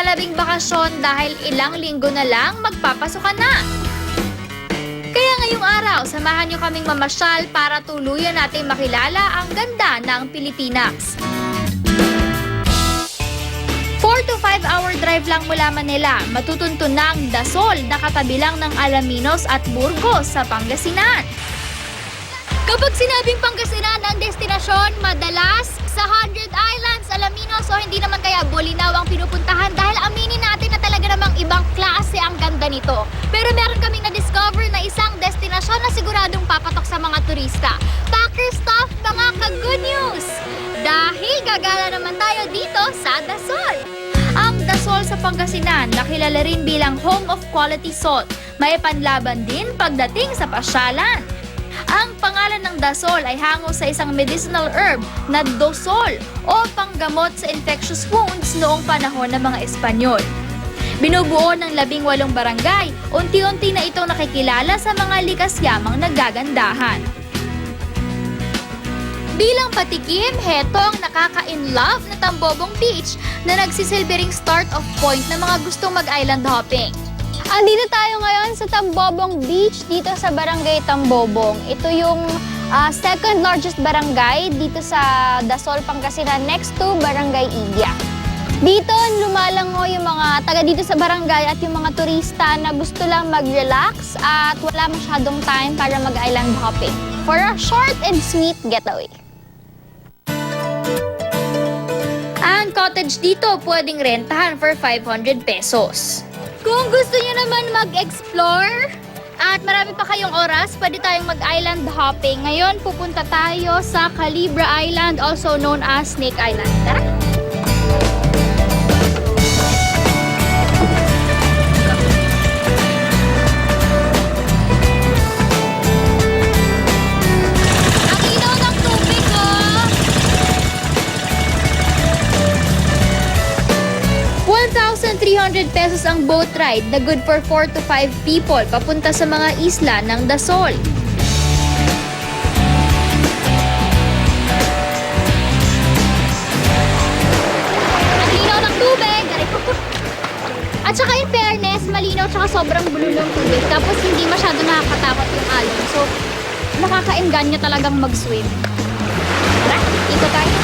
malabing bakasyon dahil ilang linggo na lang magpapasokan na. Kaya ngayong araw, samahan nyo kaming mamasyal para tuluyan natin makilala ang ganda ng Pilipinas. 4 to 5 hour drive lang mula Manila, matutuntun na ang Dasol na katabi lang ng Alaminos at Burgos sa Pangasinan. Kapag sinabing Pangasinan ang destinasyon, madalas sa 100 Islands, Alaminos o hindi naman kaya Bolinao ang pinupuntahan dahil aminin natin na talaga namang ibang klase ang ganda nito. Pero meron kaming na-discover na isang destinasyon na siguradong papatok sa mga turista. Packer stuff, mga ka-good news! Dahil gagala naman tayo dito sa Dasol. Ang Dasol sa Pangasinan, nakilala rin bilang home of quality salt. May panlaban din pagdating sa pasyalan. Ang pangalan ng Dasol ay hango sa isang medicinal herb na dosol o panggamot sa infectious wounds noong panahon ng mga Espanyol. Binubuo ng 18 barangay, unti-unti na itong nakikilala sa mga likas yamang nagagandahan. Bilang patikim, heto ang nakaka-in-love na Tambobong Beach na nagsisilbering start-off point ng mga gustong mag-island hopping. Andito tayo ngayon sa Tambobong Beach dito sa Barangay Tambobong. Ito yung second largest barangay dito sa Dasol, Pangasinan, next to Barangay Idia. Dito lumalango yung mga taga dito sa barangay at yung mga turista na gusto lang mag-relax at wala masyadong time para mag-island hopping for a short and sweet getaway. Ang cottage dito pwedeng rentahan for 500 pesos. Kung gusto niyo naman mag-explore at marami pa kayong oras, pwede tayong mag-island hopping. Ngayon, pupunta tayo sa Calibra Island, also known as Snake Island. Tara! Ang ilaw ng tubig, oh! 1,300 pesos ang boat ride na good for 4 to 5 people papunta sa mga isla ng Dasol. Ang linaw ng tubig! At saka in fairness, malinaw tsaka sobrang blue ng tubig. Tapos hindi masyado nakakatakot yung alon. So, nakakainganyo talagang mag-swim. Tara, ikot tayo.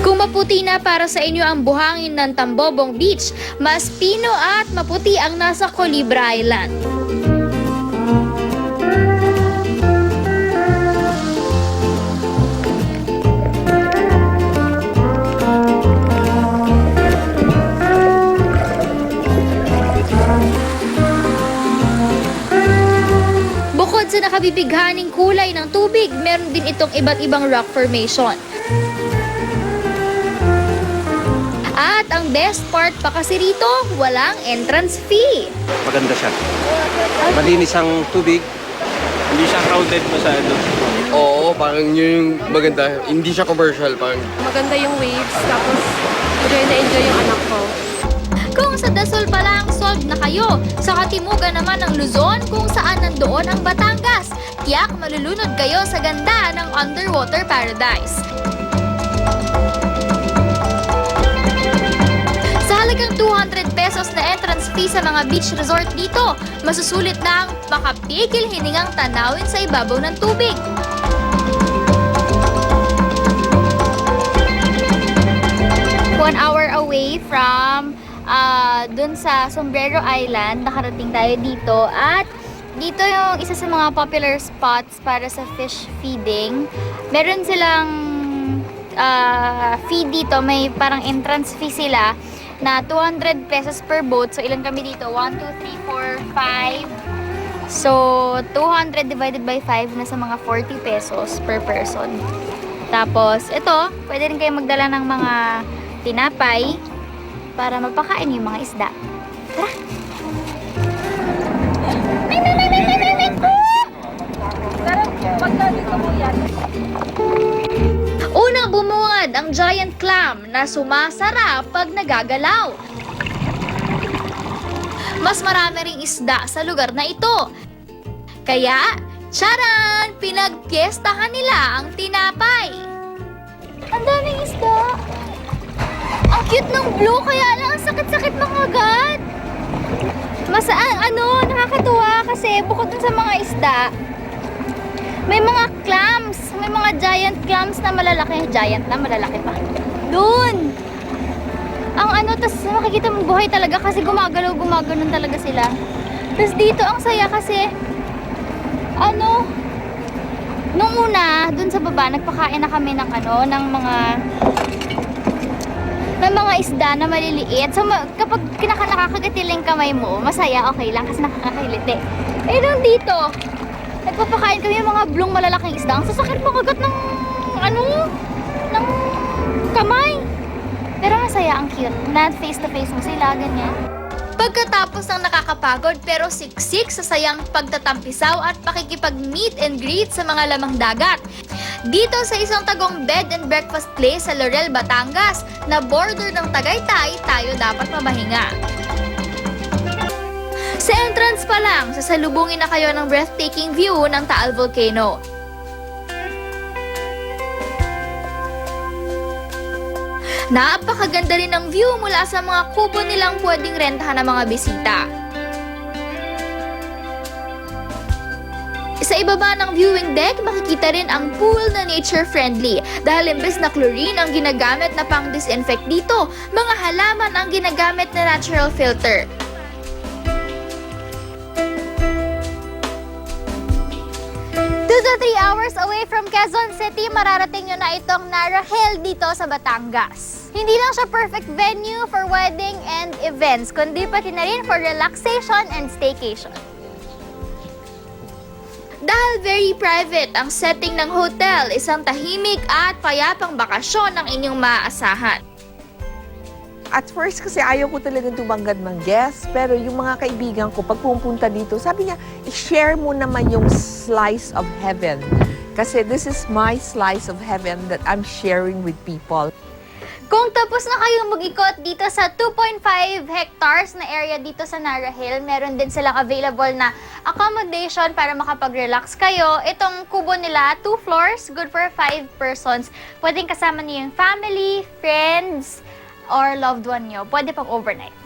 Kung maputi na para sa inyo ang buhangin ng Tambobong Beach, mas pino at maputi ang nasa Calibra Island. Bukod sa nakabibighaning kulay ng tubig, meron din itong iba't ibang rock formation. At ang best part pa kasi rito, walang entrance fee. Maganda siya. Malinis ang tubig. Hindi siya crowded masyado. Oo, parang yun yung maganda. Hindi siya commercial, parang Maganda yung waves, tapos enjoy na enjoy yung anak ko. Kung sa Dasol pa lang, solved na kayo. Sa katimugan naman ng Luzon, kung saan nandoon ang Batangas. Tiyak malulunod kayo sa ganda ng underwater paradise. Sa halagang 200 pesos na entrance fee sa mga beach resort dito, masusulit na ang makapigil hiningang tanawin sa ibabaw ng tubig. One hour away from dun sa Sombrero Island, nakarating tayo dito at dito yung isa sa mga popular spots para sa fish feeding. Meron silang fee dito, may parang entrance fee sila na 200 pesos per boat. So ilan kami dito? 1, 2, 3, 4, 5. So 200 divided by 5 na sa mga 40 pesos per person. Tapos ito, pwede rin kayo magdala ng mga tinapay para mapakain yung mga isda. Tara! Unang bumungad ang giant clam na sumasara pag nagagalaw. Mas marami ring isda sa lugar na ito. Kaya, tsaran! Pinagpiestahan nila ang tinapay. Ang daming isda! Ang cute ng blue, kaya lang ang sakit-sakit makagat. Nakakatuwa kasi bukod dun sa mga isda, may mga clams, may mga giant clams na malalaki. Giant na, malalaki pa. Dun! Tas makikita mo buhay talaga kasi gumagalaw-gumaganon talaga sila. Tas dito ang saya kasi, nung una, dun sa baba, nagpakain na kami ng mga isda na maliliit. So, kapag nakakagatiling kamay mo, masaya, okay lang kasi nakakakiliti. Eh, nung dito, nagpapakain kami ng mga blong malalaking isda. Ang sasakit makagat ng kamay. Pero masaya, ang cute. Na face to face mo sila, ganyan. Pagkatapos ng nakakapagod pero siksik sa sayang pagtatampisaw at pakikipag-meet and greet sa mga lamang dagat. Dito sa isang tagong bed and breakfast place sa Laurel, Batangas, na border ng Tagaytay, tayo dapat mamahinga. Sa entrance pa lang, sasalubungin na kayo ng breathtaking view ng Taal Volcano. Napakaganda rin ng view mula sa mga kubo nilang pwedeng rentahan ng mga bisita. Sa ibaba ng viewing deck, makikita rin ang pool na nature-friendly dahil imbes na chlorine ang ginagamit na pang-disinfect dito, mga halaman ang ginagamit na natural filter. To 3 hours away from Quezon City, mararating nyo na itong Narahil dito sa Batangas. Hindi lang siya perfect venue for wedding and events, kundi pati na rin for relaxation and staycation. Dahil very private ang setting ng hotel, isang tahimik at payapang bakasyon ang inyong maaasahan. At first kasi ayaw ko talagang tumanggad ng guests, pero yung mga kaibigan ko, pag pumunta dito, sabi niya, i-share mo naman yung slice of heaven. Kasi this is my slice of heaven that I'm sharing with people. Kung tapos na kayong mag-ikot dito sa 2.5 hectares na area dito sa Narahil, meron din silang available na accommodation para makapag-relax kayo. Itong kubo nila, 2 floors, good for 5 persons. Pwedeng kasama niyo yung family, friends, or loved one nyo. Pwede pang overnight.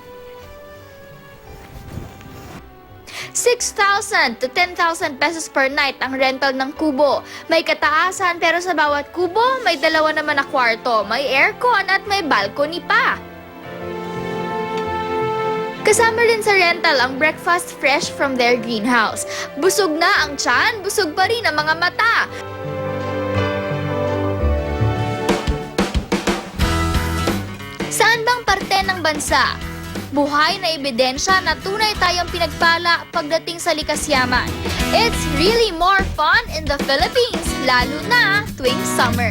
6,000 to 10,000 pesos per night ang rental ng kubo. May kataasan pero sa bawat kubo, may dalawa naman na kwarto, may aircon at may balcony pa. Kasama rin sa rental ang breakfast fresh from their greenhouse. Busog na ang tiyan, busog pa rin ang mga mata. Saan bang parte ng bansa? Buhay na ebidensya na tunay tayong pinagpala pagdating sa likas yaman. It's really more fun in the Philippines, lalo na tuwing summer.